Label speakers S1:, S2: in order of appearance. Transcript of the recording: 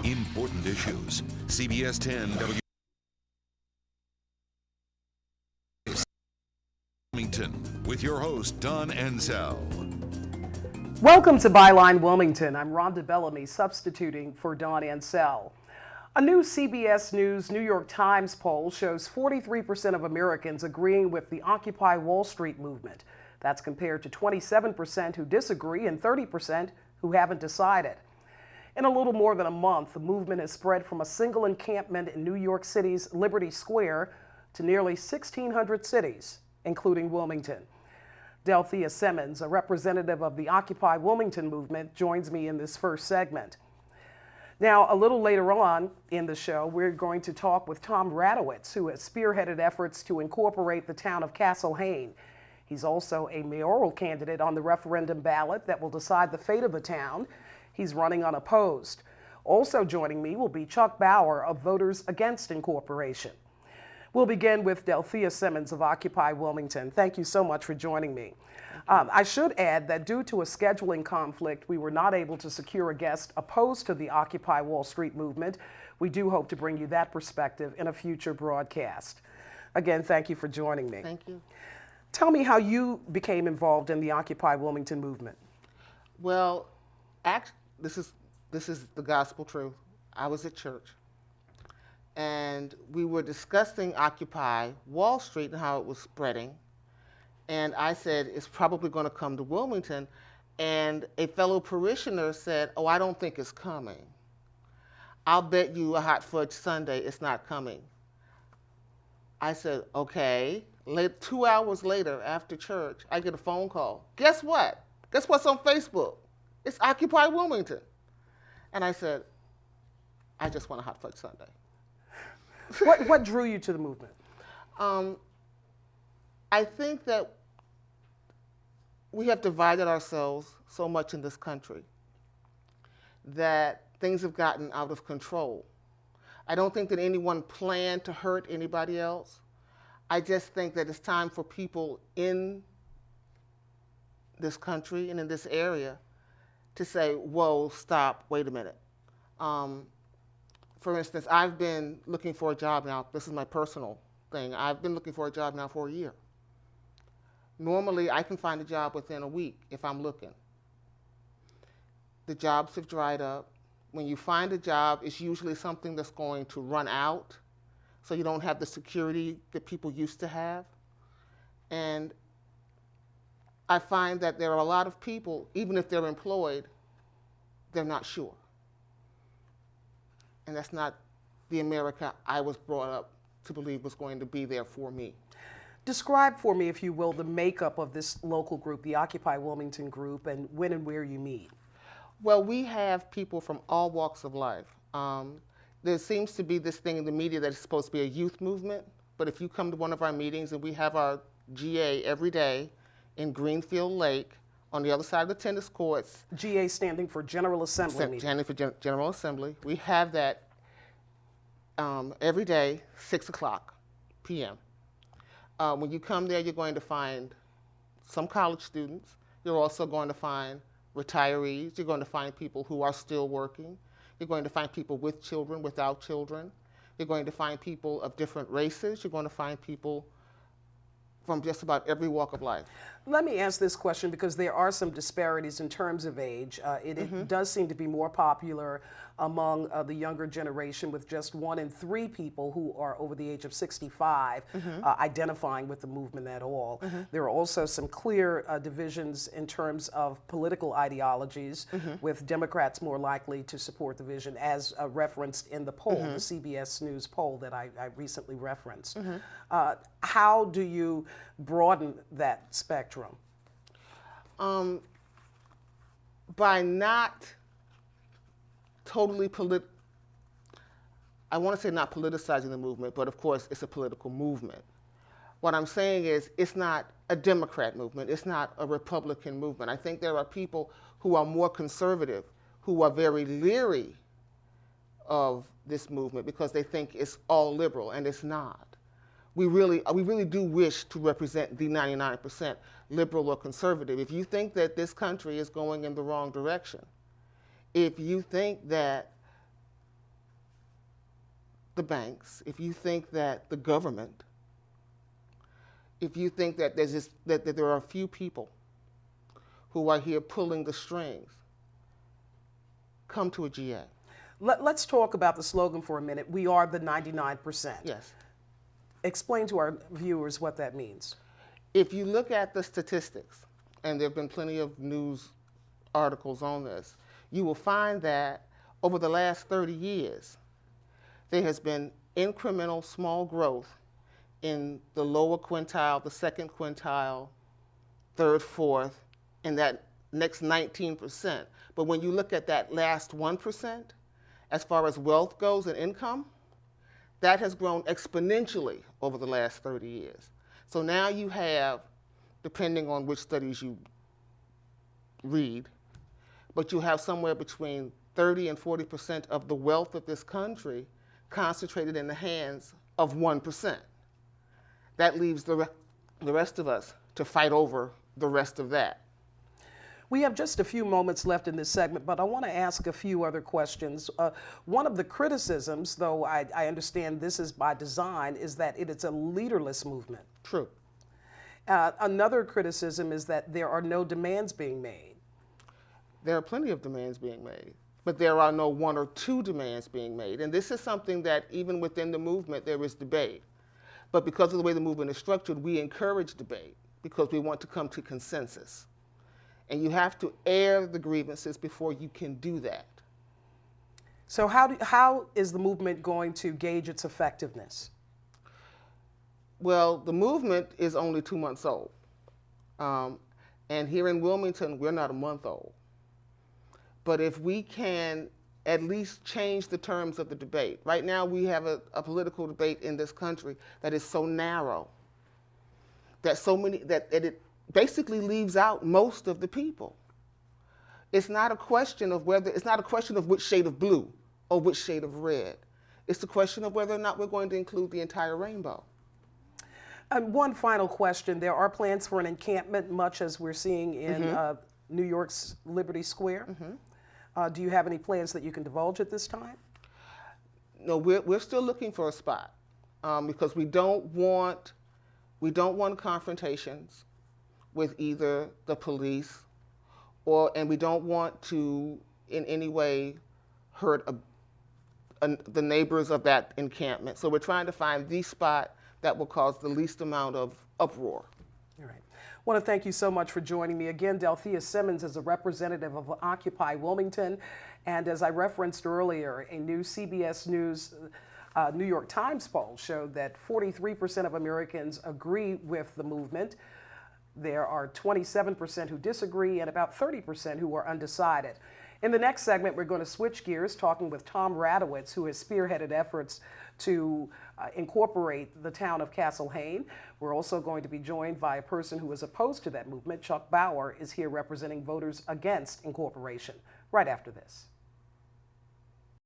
S1: Important issues. CBS 10 Wilmington with your host, Don Ansell.
S2: Welcome to Byline Wilmington. I'm Rhonda Bellamy, substituting for Don Ansell. A new CBS News New York Times poll shows 43% of Americans agreeing with the Occupy Wall Street movement. That's compared to 27% who disagree and 30% who haven't decided. In a little more than a month, the movement has spread from a single encampment in New York City's Liberty Square to nearly 1,600 cities, including Wilmington. Delthea Simmons, a representative of the Occupy Wilmington movement, joins me in this first segment. Now, a little later on in the show, we're going to talk with Tom Radowitz, who has spearheaded efforts to incorporate the town of Castle Hayne. He's also a mayoral candidate on the referendum ballot that will decide the fate of the town. He's running unopposed. Also joining me will be Chuck Bauer of Voters Against Incorporation. We'll begin with Delthea Simmons of Occupy Wilmington. Thank you so much for joining me. I should add that due to a scheduling conflict, we were not able to secure a guest opposed to the Occupy Wall Street movement. We do hope to bring you that perspective in a future broadcast. Again, thank you for joining me.
S3: Thank you.
S2: Tell me how you became involved in the Occupy Wilmington movement.
S3: Well, this is the gospel truth. I was at church, and we were discussing Occupy Wall Street and how it was spreading. And I said, it's probably going to come to Wilmington. And a fellow parishioner said, oh, I don't think it's coming. I'll bet you a hot fudge sundae it's not coming. I said, okay. 2 hours later, after church, I get a phone call. Guess what? Guess what's on Facebook? It's Occupy Wilmington. And I said, I just want a hot fudge sundae.
S2: What drew you to the movement?
S3: I think that we have divided ourselves so much in this country that things have gotten out of control. I don't think that anyone planned to hurt anybody else. I just think that it's time for people in this country and in this area to say, whoa, stop, wait a minute. For instance, I've been looking for a job now. This is my personal thing. I've been looking for a job now for a year. Normally, I can find a job within a week if I'm looking. The jobs have dried up. When you find a job, it's usually something that's going to run out, so you don't have the security that people used to have. And I find that there are a lot of people, even if they're employed, they're not sure. And that's not the America I was brought up to believe was going to be there for me.
S2: Describe for me, if you will, the makeup of this local group, the Occupy Wilmington group, and when and where you meet.
S3: Well, we have people from all walks of life. There seems to be this thing in the media that it's supposed to be a youth movement, but if you come to one of our meetings, and we have our GA every day in Greenfield Lake on the other side of the tennis courts.
S2: GA standing for General Assembly.
S3: Standing for General Assembly. We have that every day, 6 o'clock p.m. When you come there, you're going to find some college students. You're also going to find retirees. You're going to find people who are still working. You're going to find people with children, without children. You're going to find people of different races. You're going to find people from just about every walk of life.
S2: Let me ask this question because there are some disparities in terms of age. It does seem to be more popular among the younger generation, with just 1 in 3 people who are over the age of 65 identifying with the movement at all. There are also some clear divisions in terms of political ideologies, with Democrats more likely to support the vision, as referenced in the poll, the CBS News poll that I recently referenced. How do you broaden that spectrum?
S3: By not totally I want to say not politicizing the movement, but of course it's a political movement. What I'm saying is it's not a Democrat movement, it's not a Republican movement. I think there are people who are more conservative, who are very leery of this movement because they think it's all liberal, and it's not. We really do wish to represent the 99% liberal or conservative. If you think that this country is going in the wrong direction, if you think that the banks, if you think that the government, if you think that that there are a few people who are here pulling the strings, come to a GA.
S2: Let's talk about the slogan for a minute. We are the 99%.
S3: Yes.
S2: Explain to our viewers what that means.
S3: If you look at the statistics, and there have been plenty of news articles on this, you will find that over the last 30 years, there has been incremental small growth in the lower quintile, the second quintile, third, fourth, and that next 19%. But when you look at that last 1%, as far as wealth goes and income, that has grown exponentially over the last 30 years. So now you have, depending on which studies you read, but you have somewhere between 30 and 40% of the wealth of this country concentrated in the hands of 1%. That leaves the rest of us to fight over the rest of that.
S2: We have just a few moments left in this segment, but I want to ask a few other questions. One of the criticisms, though I understand this is by design, is that it is a leaderless movement.
S3: True.
S2: Another criticism is that there are no demands being made.
S3: There are plenty of demands being made, but there are no one or two demands being made. And this is something that even within the movement there is debate. But because of the way the movement is structured, we encourage debate because we want to come to consensus. And you have to air the grievances before you can do that.
S2: So how is the movement going to gauge its effectiveness?
S3: Well, the movement is only 2 months old. And here in Wilmington, we're not a month old. But if we can at least change the terms of the debate. Right now we have a political debate in this country that is so narrow, that it basically leaves out most of the people. It's not a question of which shade of blue or which shade of red. It's the question of whether or not we're going to include the entire rainbow.
S2: One final question. There are plans for an encampment, much as we're seeing in New York's Liberty Square. Do you have any plans that you can divulge at this time?
S3: No, we're still looking for a spot because we don't want confrontations with either the police and we don't want to in any way hurt the neighbors of that encampment. So we're trying to find the spot that will cause the least amount of uproar.
S2: All right. I want to thank you so much for joining me. Again, Delthea Simmons is a representative of Occupy Wilmington. And as I referenced earlier, a new CBS News New York Times poll showed that 43% of Americans agree with the movement. There are 27% who disagree and about 30% who are undecided. In the next segment, we're going to switch gears, talking with Tom Radowitz, who has spearheaded efforts to incorporate the town of Castle Hayne. We're also going to be joined by a person who is opposed to that movement. Chuck Bauer is here representing voters against incorporation. Right after this.